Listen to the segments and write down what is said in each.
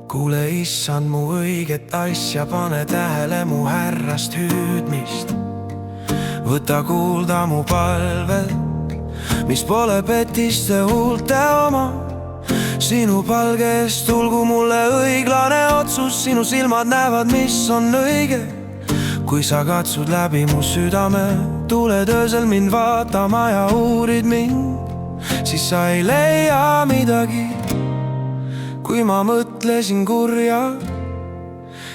Kuule, issand, mu õiget asja, pane tähele mu härrast hüüdmist. Võta kuulda mu palvel, mis pole petiste huulte oma. Sinu palge eest tulgu mulle õiglane otsus, sinu silmad näevad, mis on õige. Kui sa katsud läbi mu südame, tuled öösel mind vaatama ja uurid mind, siis sa ei leia midagi. Kui ma mõtlesin kurja,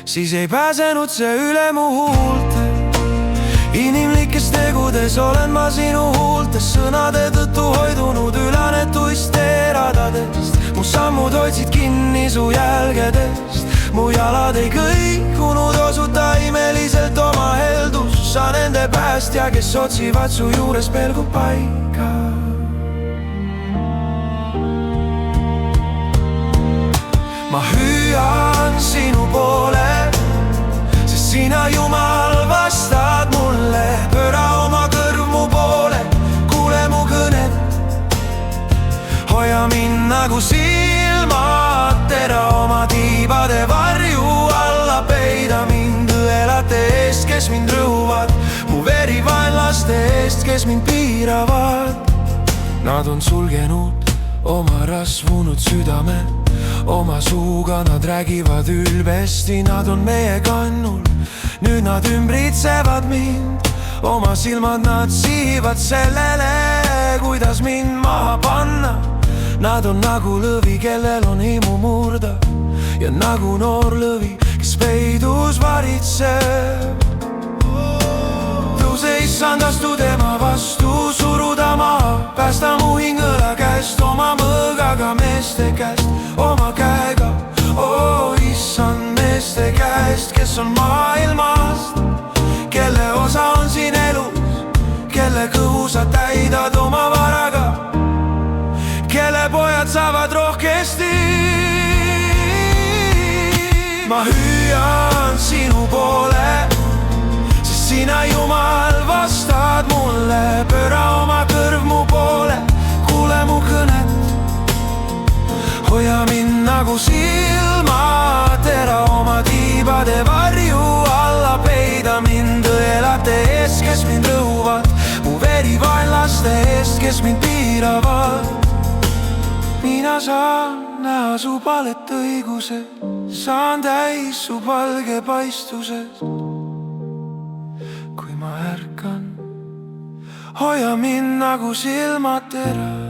siis ei pääsenud see üle mu huulte. Inimlikes tegudes olen ma sinu huultes, sõnade tõttu hoidunud ülanetuist teeradadest. Mu sammud hoidsid kinni su jälgedest, mu jalad ei kõikunud, osuta imeliselt oma heldust. Sa nende päästja, kes otsivad su juures pelgupaika. Ma hüüan sinu poole, sest sina, Jumal, vastad mulle. Pööra oma kõrv mu poole, kuule mu kõnet. Hoia mind nagu silmatera oma tiibade varju alla. Peida mind õelate eest, kes mind rõhuvad, mu veri vaenlaste eest, kes mind piiravad. Nad on sulgenud oma rasvunud südame, oma suuga nad räägivad ülbesti. Nad on meie kannul, nüüd nad ümbritsevad mind. Oma silmad nad sihivad sellele, kuidas mind maha panna. Nad on nagu lõvi, kellel on himu murda, ja nagu noor lõvi, kes peidus varitseb. Tõuse, issand, astu tema vastu, suruda maha, päästa mu hing õla käest, oma mõõgaga meeste käest, oma käega, issand, meeste käest, kes on maailmast, kelle osa on siin elus, kelle kõhu sa täidad oma varaga, kelle pojad saavad rohkesti. Ma hüüan sinu poole, sest sina, Jumal, vastad mulle. Pööra oma kõrv mu poole, kuule mu kõnet. Hoia mind nagu silmatera oma tiibade varju alla. Peida mind õelate eest, kes mind rõhuvad, mu veri vaenlaste eest, kes mind piiravad. Mina saan näha su palet õiguses, saan täis su palge paistuses. Kui ma ärkan, hoia mind nagu silmatera.